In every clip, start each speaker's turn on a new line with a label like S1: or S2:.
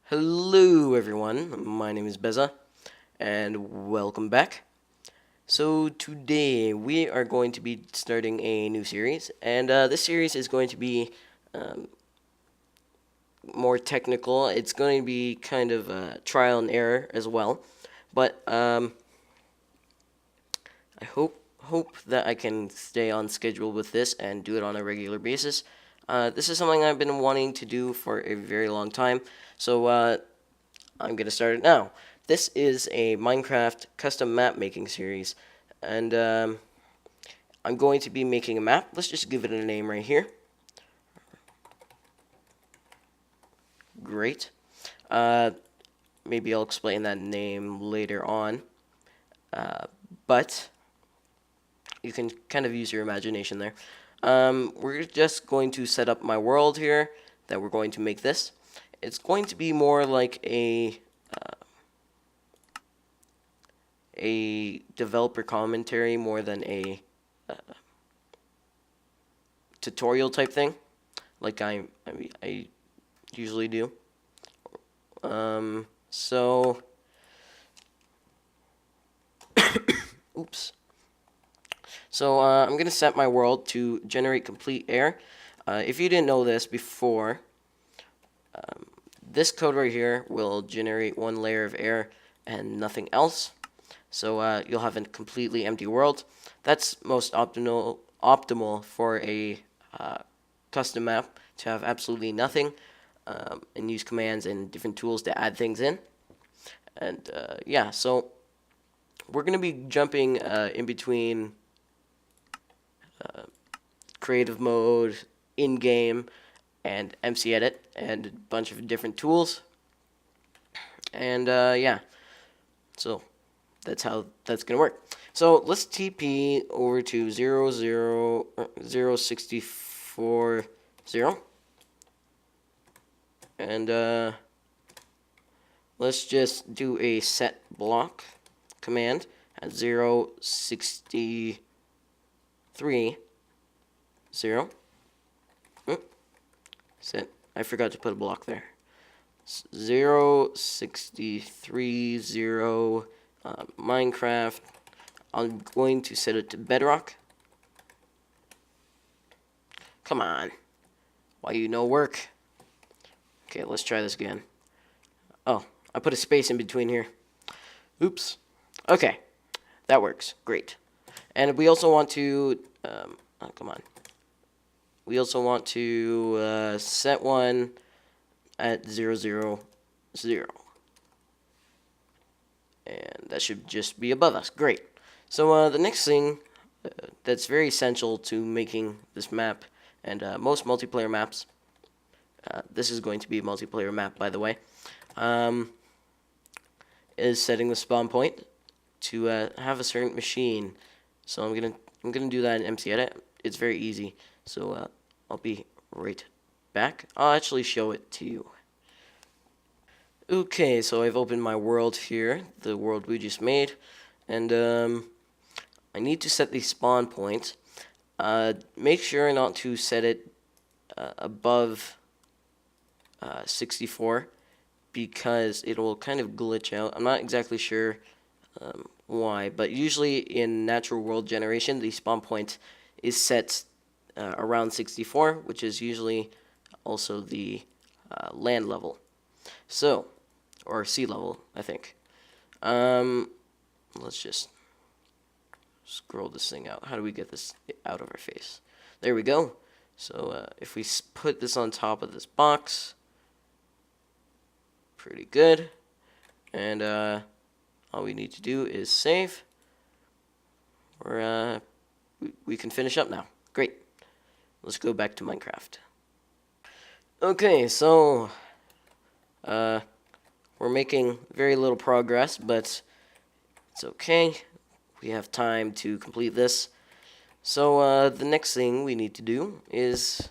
S1: Hello everyone, my name is Beza and welcome back. So today we are going to be starting a new series and this series is going to be um, more technical. It's going to be kind of trial and error as well, but I hope that I can stay on schedule with this and do it on a regular basis. This is something I've been wanting to do for a very long time, so I'm going to start it now. This is a Minecraft custom map making series, and I'm going to be making a map. Let's just give it a name right here. Great. Uh, Maybe I'll explain that name later on, but you can kind of use your imagination there. We're just going to set up my world here that we're going to make this. It's going to be more like a developer commentary more than a tutorial type thing, like I usually do. So, oops. So I'm gonna set my world to generate complete air. If you didn't know this before, this code right here will generate one layer of air and nothing else. So you'll have a completely empty world. That's most optimal for a custom map to have absolutely nothing and use commands and different tools to add things in. And yeah, so we're going to be jumping in between creative mode, in-game, and MC Edit, and a bunch of different tools. And yeah, so that's how that's going to work. So let's TP over to 0, 0, 0, 0, and let's just do a set block command at 0, 63, 0. Set. I forgot to put a block there. 0, 63, 0. Minecraft. I'm going to set it to bedrock. Come on. Why you no work? Okay, let's try this again. Oh, I put a space in between here. Oops. Okay, that works. Great. And we also want to, oh, come on. We also want to set one at 0, 0, 0. And that should just be above us. Great. So the next thing that's very essential to making this map, and most multiplayer maps, this is going to be a multiplayer map, by the way, is setting the spawn point to have a certain machine. So I'm gonna do that in MC Edit. It's very easy. So I'll be right back. I'll actually show it to you. Okay, so I've opened my world here, the world we just made, and I need to set the spawn point. Make sure not to set it above 64 because it will kind of glitch out. I'm not exactly sure why, but usually in natural world generation, the spawn point is set around 64, which is usually also the land level. So, or sea level, I think. Let's just scroll this thing out. How do we get this out of our face? There we go. So if we put this on top of this box, pretty good. And all we need to do is save. Or we can finish up now. Great. Let's go back to Minecraft. Okay, so we're making very little progress, but it's okay. We have time to complete this. So the next thing we need to do is,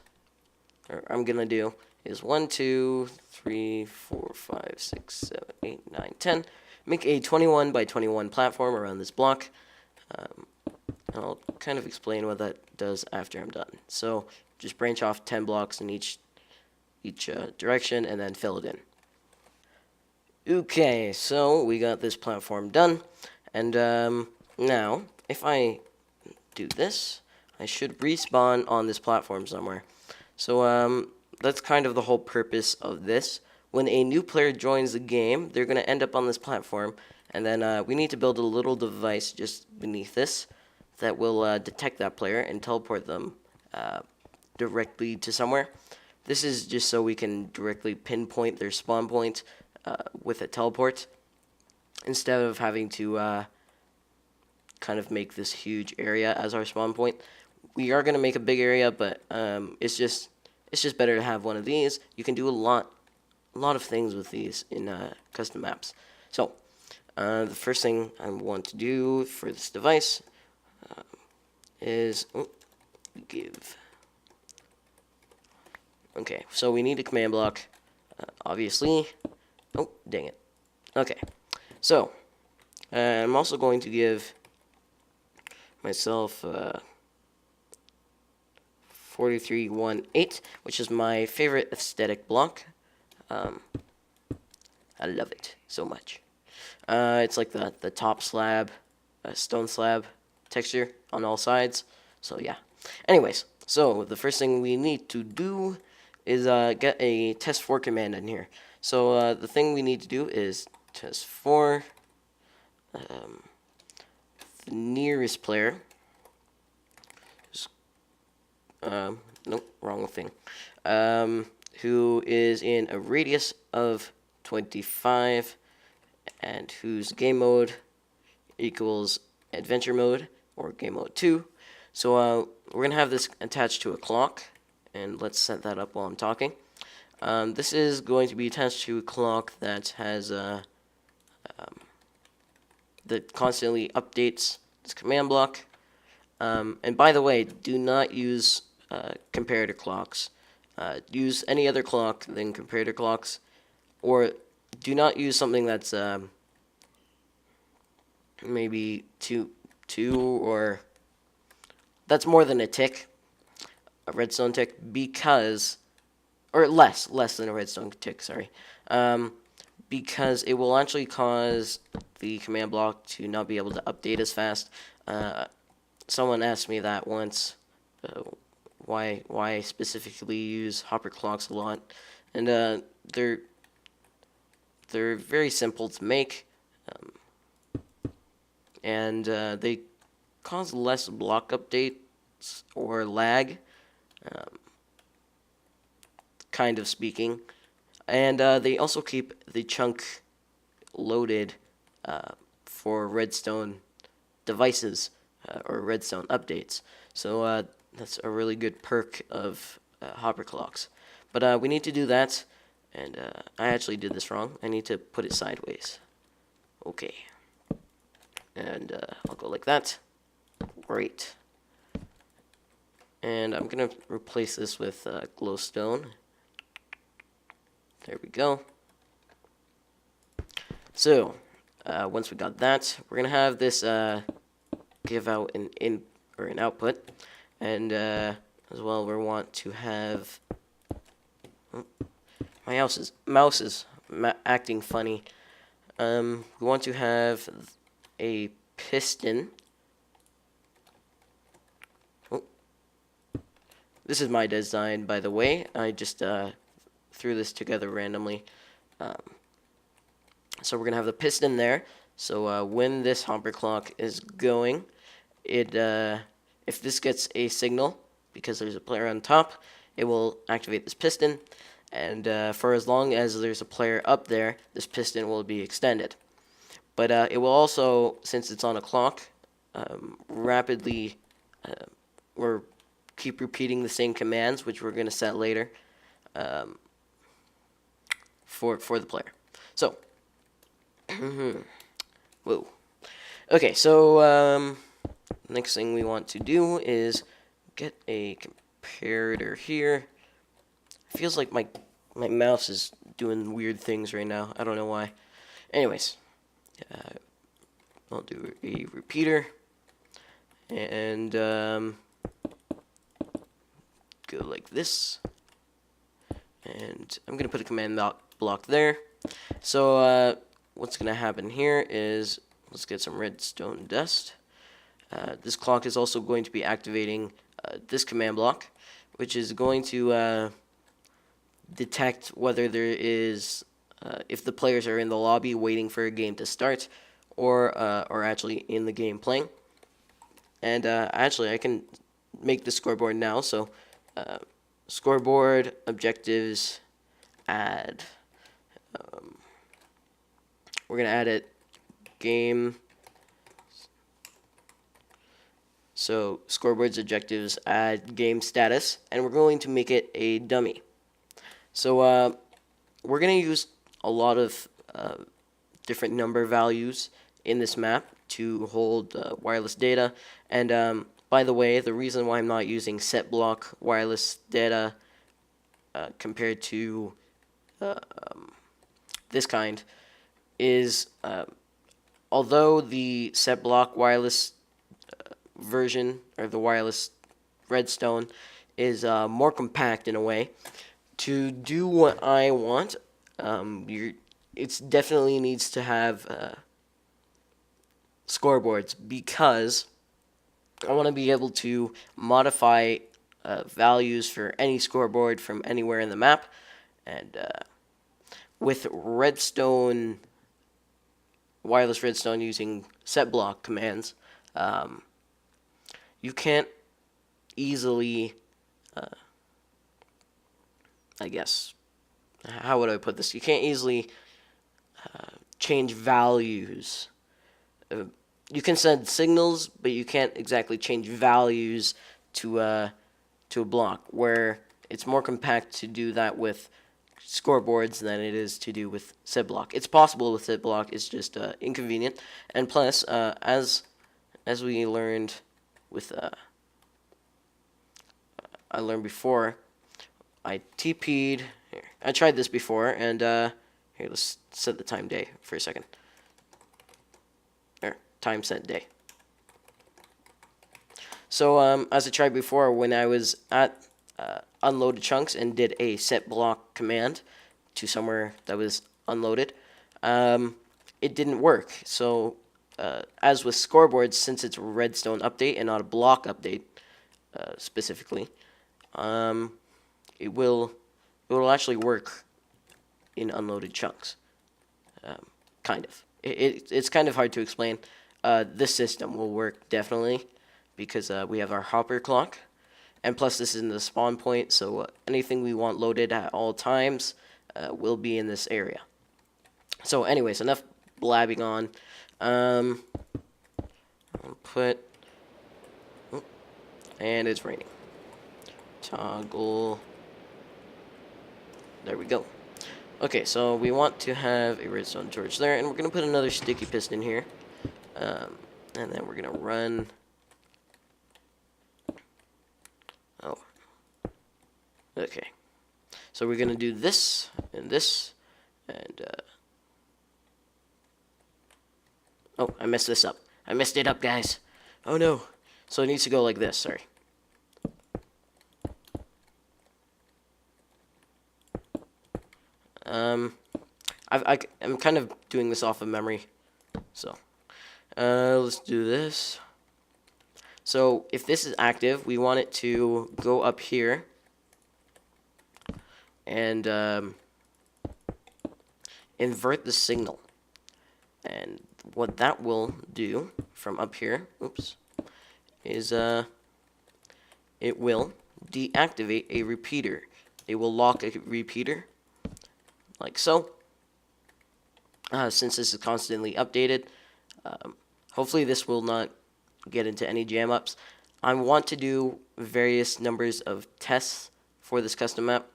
S1: or I'm gonna do, is 1, 2, 3, 4, 5, 6, 7, 8, 9, 10. Make a 21 by 21 platform around this block. I'll kind of explain what that does after I'm done. So just branch off 10 blocks in each direction and then fill it in. Okay, so we got this platform done, and now if I do this, I should respawn on this platform somewhere. So that's kind of the whole purpose of this. When a new player joins the game, they're going to end up on this platform, and then we need to build a little device just beneath this that will detect that player and teleport them directly to somewhere. This is just so we can directly pinpoint their spawn point with a teleport, instead of having to kind of make this huge area as our spawn point. We are going to make a big area, but it's just better to have one of these. You can do a lot of things with these in custom maps. So the first thing I want to do for this device is give. Okay, so we need a command block, obviously. Oh, dang it. Okay, so I'm also going to give myself 4318, which is my favorite aesthetic block. I love it so much. It's like the top slab, stone slab texture on all sides. So yeah. Anyways, so the first thing we need to do is get a test4 command in here. So the thing we need to do is test4 the nearest player. Nope, wrong thing. Who is in a radius of 25 and whose game mode equals adventure mode or game mode 2. So we're going to have this attached to a clock, and let's set that up while I'm talking. This is going to be attached to a clock that has that constantly updates this command block. And by the way, do not use comparator clocks. Use any other clock than comparator clocks, or do not use something that's maybe two or that's more than a tick, a redstone tick, because, or less than a redstone tick, sorry, because it will actually cause the command block to not be able to update as fast. Someone asked me that once, why I specifically use hopper clocks a lot, and they're very simple to make, and they cause less block updates or lag, kind of speaking, and they also keep the chunk loaded for redstone devices or redstone updates. So that's a really good perk of hopper clocks. But we need to do that, and I actually did this wrong. I need to put it sideways. Okay. And I'll go like that. Great. And I'm going to replace this with glowstone. There we go. So, once we got that, we're going to have this give out an output. And as well, we want to have... my mouse is acting funny. We want to have a piston. Oh. This is my design, by the way. I just threw this together randomly. So we're going to have the piston there. So when this hopper clock is going, it if this gets a signal, because there's a player on top, it will activate this piston. And for as long as there's a player up there, this piston will be extended. But it will also, since it's on a clock, rapidly or keep repeating the same commands, which we're going to set later, for the player. So, whoa. Okay, so next thing we want to do is get a comparator here. It feels like my mouse is doing weird things right now. I don't know why. Anyways, I'll do a repeater, and go like this. And I'm going to put a command block there. So what's going to happen here is, let's get some redstone dust. This clock is also going to be activating this command block, which is going to detect whether there is, if the players are in the lobby waiting for a game to start, or actually in the game playing. And actually, I can make the scoreboard now. So scoreboard, objectives, add. We're going to add it game. So scoreboards, objectives, add game status, and we're going to make it a dummy. So we're going to use a lot of different number values in this map to hold wireless data. And by the way, the reason why I'm not using set block wireless data compared to this kind is, although the set block wireless version, or the wireless redstone, is more compact in a way, to do what I want, it definitely needs to have scoreboards, because I want to be able to modify values for any scoreboard from anywhere in the map. And with redstone, wireless redstone using set block commands, you can't easily, I guess, how would I put this? You can't easily change values. You can send signals, but you can't exactly change values to a block, where it's more compact to do that with scoreboards than it is to do with set block. It's possible with set block, it's just inconvenient. And plus, as we learned with I learned before, I TP'd. Here, I tried this before, and here, let's set the time day for a second. There, time set day. So as I tried before, when I was at unloaded chunks and did a set block command to somewhere that was unloaded, it didn't work. So as with scoreboards, since it's a redstone update and not a block update specifically, it will actually work in unloaded chunks. Kind of. It's kind of hard to explain. This system will work definitely, because we have our hopper clock, and plus this is in the spawn point, so anything we want loaded at all times will be in this area. So anyways, enough blabbing on. I'll put, and it's raining. Toggle. There we go. Okay, so we want to have a redstone torch there, and we're going to put another sticky piston here. And then we're going to run. Oh. Okay. So we're going to do this, and this, and oh, I messed this up. I messed it up, guys. Oh no. So it needs to go like this, sorry. I'm kind of doing this off of memory, so let's do this. So if this is active, we want it to go up here and invert the signal. And what that will do from up here, oops, is it will deactivate a repeater. It will lock a repeater, like so. Since this is constantly updated, hopefully this will not get into any jam ups. I want to do various numbers of tests for this custom map,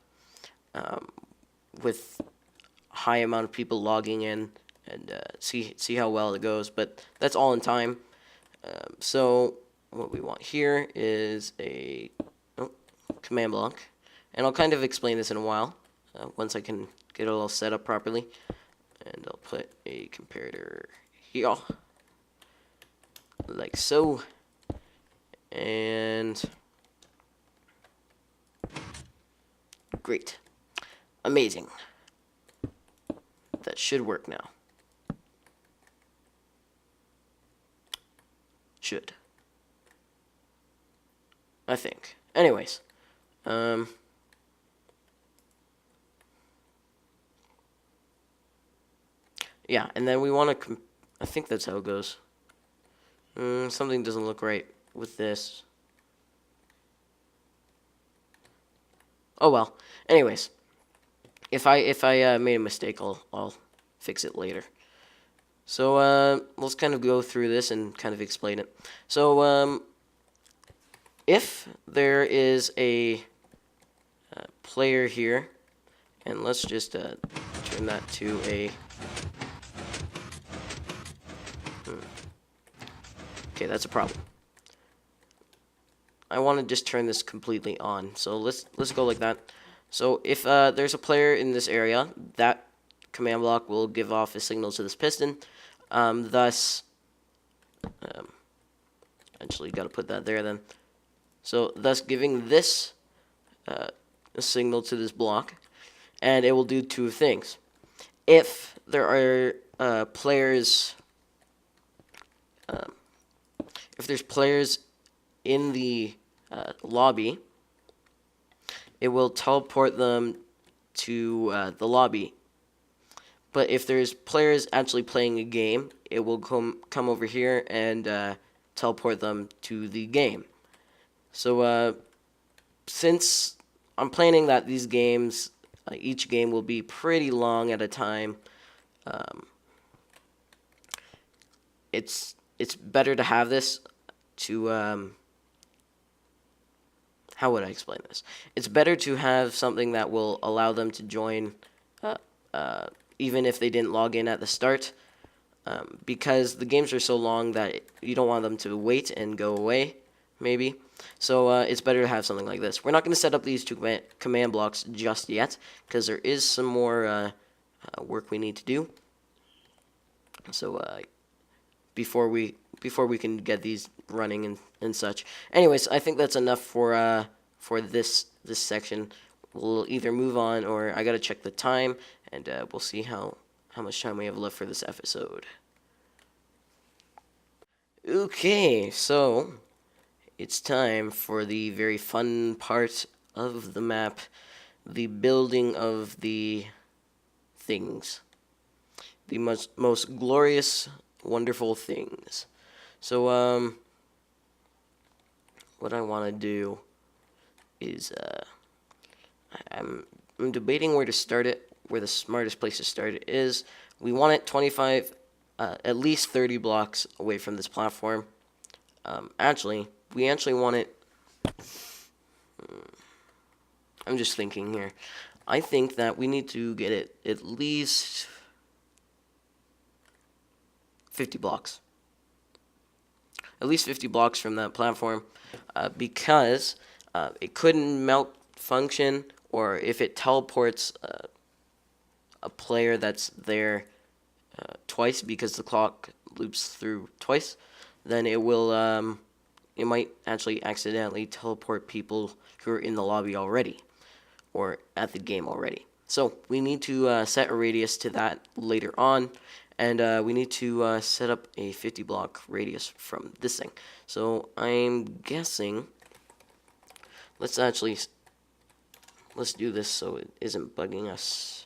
S1: with high amount of people logging in, and see how well it goes. But that's all in time. So what we want here is a command block, and I'll kind of explain this in a while once I can get it all set up properly. And I'll put a comparator here, like so, and great, amazing. that should work now. Should. I think. Anyways. Yeah, and then we want to... I think that's how it goes. Something doesn't look right with this. Oh well. Anyways, if I made a mistake, I'll fix it later. So let's kind of go through this and kind of explain it. So if there is a player here, and let's just turn that to a... Okay, that's a problem. I want to just turn this completely on. So let's go like that. So if there's a player in this area, that command block will give off a signal to this piston. Thus, actually got to put that there then. So thus giving this a signal to this block, and it will do two things. If there are players, if there's players in the lobby, it will teleport them to the lobby. But if there's players actually playing a game, it will come over here and teleport them to the game. So since I'm planning that these games, each game will be pretty long at a time, it's better to have this to how would I explain this? It's better to have something that will allow them to join even if they didn't log in at the start, because the games are so long that you don't want them to wait and go away, maybe. So it's better to have something like this. We're not going to set up these two command blocks just yet, because there is some more work we need to do. So before we can get these running and such. Anyways, I think that's enough for this section. We'll either move on, or I gotta check the time, and we'll see how much time we have left for this episode. Okay, so it's time for the very fun part of the map, the building of the things, the most glorious, wonderful things. So what I want to do is I'm debating where to start it, where the smartest place to start it is. We want it 25, at least 30 blocks away from this platform. We actually want it... I'm just thinking here. I think that we need to get it at least 50 blocks. At least 50 blocks from that platform, because it couldn't malfunction, or if it teleports a player that's there twice, because the clock loops through twice, then it will it might actually accidentally teleport people who are in the lobby already, or at the game already. So we need to set a radius to that later on, and we need to set up a 50 block radius from this thing. So I'm guessing, let's do this so it isn't bugging us.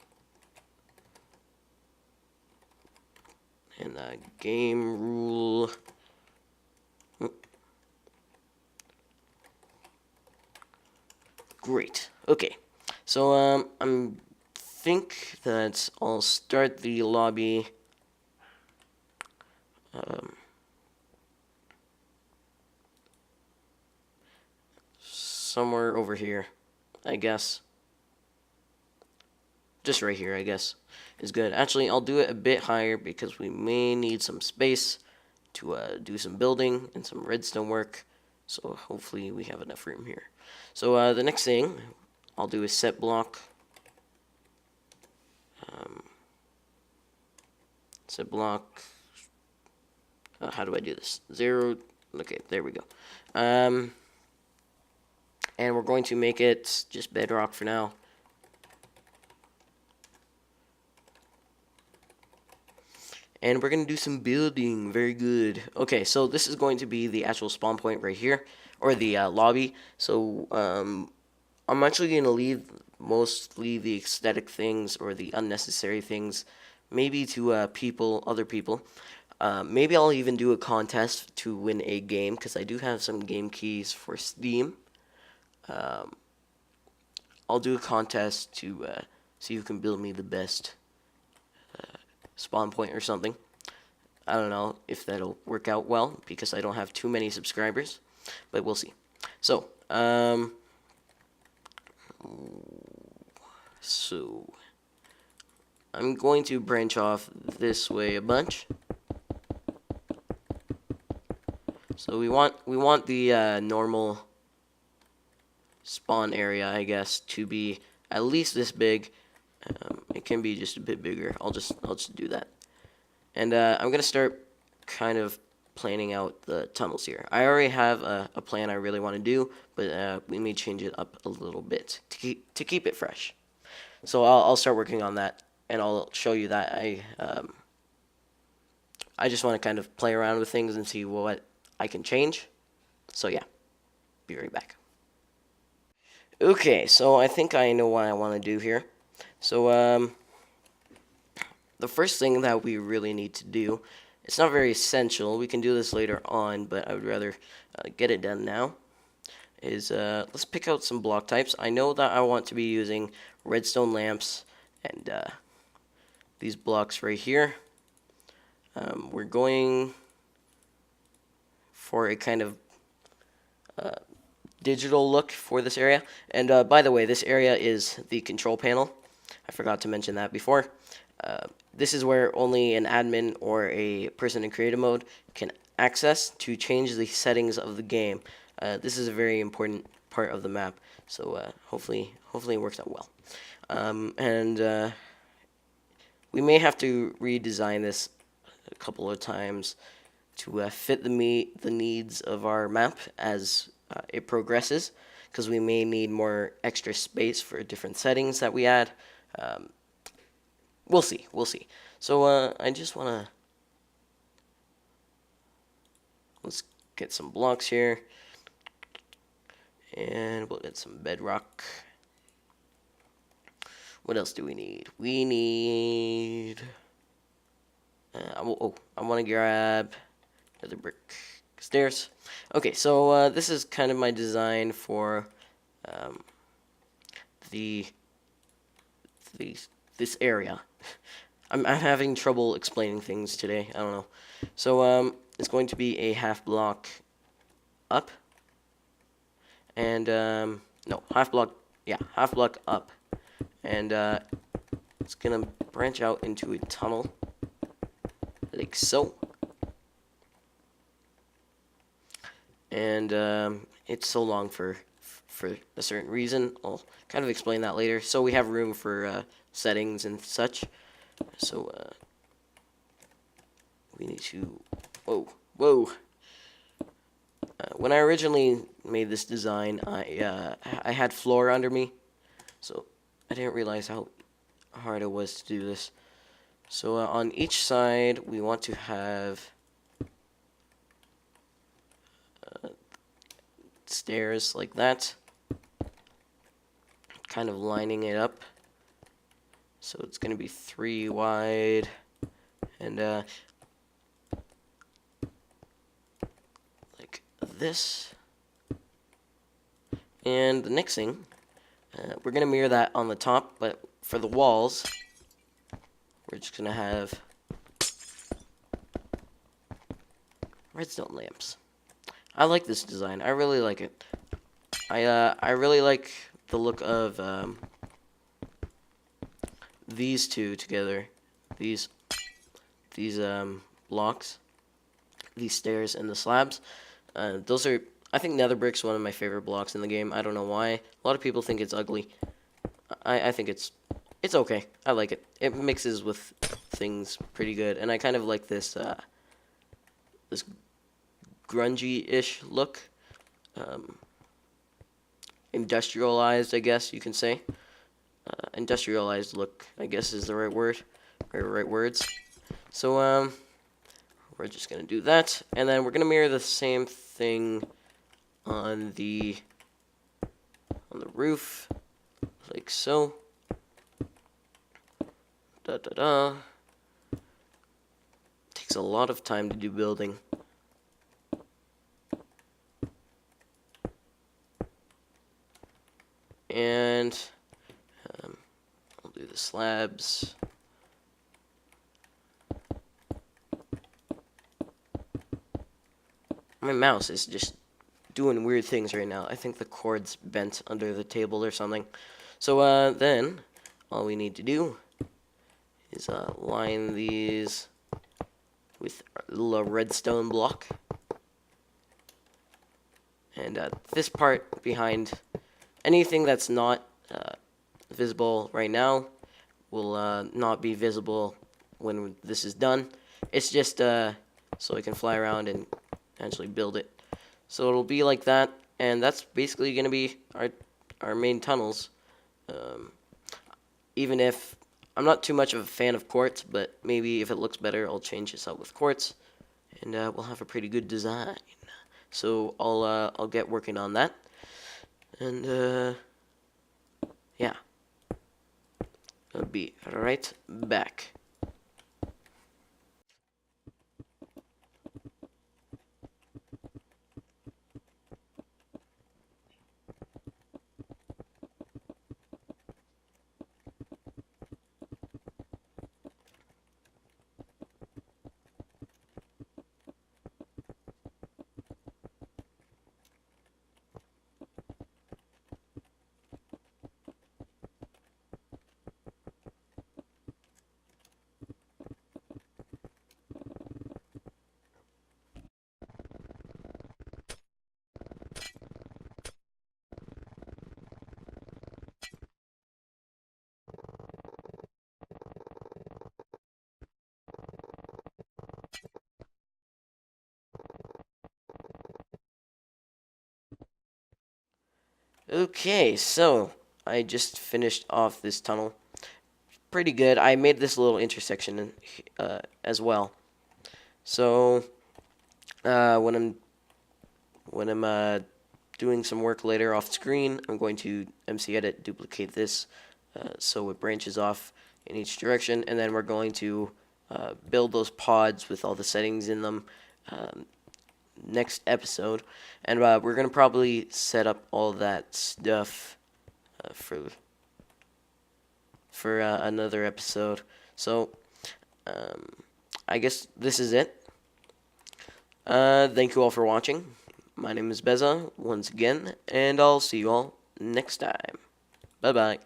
S1: And game rule. Great. Okay. So I think that I'll start the lobby somewhere over here, I guess. Just right here, I guess, is good. Actually, I'll do it a bit higher because we may need some space to do some building and some redstone work. So hopefully we have enough room here. So the next thing I'll do is set block. Set block. How do I do this? 0. Okay, there we go. And we're going to make it just bedrock for now. And we're going to do some building. Very good. Okay, so this is going to be the actual spawn point right here, or the lobby. So I'm actually going to leave mostly the aesthetic things or the unnecessary things, maybe to other people. Maybe I'll even do a contest to win a game, because I do have some game keys for Steam. I'll do a contest to see who can build me the best spawn point or something. I don't know if that'll work out well, because I don't have too many subscribers, but we'll see. So, I'm going to branch off this way a bunch. So we want the normal spawn area, I guess, to be at least this big. It can be just a bit bigger. I'll just do that. And I'm gonna start kind of planning out the tunnels here. I already have a plan I really want to do, but we may change it up a little bit to keep it fresh. So I'll start working on that, and I'll show you that I just want to kind of play around with things and see what I can change. So yeah, be right back. Okay, so I think I know what I want to do here. So the first thing that we really need to do, it's not very essential, we can do this later on, but I would rather get it done now, is let's pick out some block types. I know that I want to be using redstone lamps and these blocks right here. We're going for a kind of digital look for this area. And by the way, this area is the control panel. I forgot to mention that before. This is where only an admin or a person in creative mode can access to change the settings of the game. This is a very important part of the map, so hopefully it works out well. And we may have to redesign this a couple of times to fit the needs of our map as it progresses, because we may need more extra space for different settings that we add. We'll see. So I just want to, let's get some blocks here, and we'll get some bedrock. What else do we need? We need, I want to grab another brick stairs. Okay, so this is kind of my design for this area. I'm having trouble explaining things today. I don't know. So it's going to be a half block up, and no, half block up, and it's gonna branch out into a tunnel like so. And it's so long for a certain reason. I'll kind of explain that later. So we have room for settings and such. So we need to, whoa. When I originally made this design, I had floor under me, so I didn't realize how hard it was to do this. So on each side, we want to have stairs like that, kind of lining it up. So it's going to be 3 wide, and like this. And the next thing, we're going to mirror that on the top, but for the walls, we're just going to have redstone lamps. I like this design. I really like it. I really like the look of these two together. These blocks, these stairs, and the slabs. Those are, I think nether brick's one of my favorite blocks in the game. I don't know why. A lot of people think it's ugly. I think it's okay. I like it. It mixes with things pretty good, and I kind of like this this grungy-ish look. Industrialized, I guess you can say. Industrialized look, I guess, is the right word, or right words. So we're just gonna do that, and then we're gonna mirror the same thing on the roof, like so. Da da da. Takes a lot of time to do building. And I'll do the slabs. My mouse is just doing weird things right now. I think the cord's bent under the table or something. So then all we need to do is line these with a little redstone block. And this part behind anything that's not visible right now will not be visible when this is done. It's just so we can fly around and actually build it. So it'll be like that, and that's basically going to be our main tunnels. Even if I'm not too much of a fan of quartz, but maybe if it looks better, I'll change this out with quartz, and we'll have a pretty good design. So I'll get working on that, and yeah, I'll be right back. Okay, so I just finished off this tunnel. Pretty good. I made this little intersection as well. So when I'm doing some work later off screen, I'm going to MC Edit, duplicate this so it branches off in each direction, and then we're going to build those pods with all the settings in them next episode, and we're gonna probably set up all that stuff for another episode. So I guess this is it. Thank you all for watching. My name is Beza once again, and I'll see you all next time. Bye bye.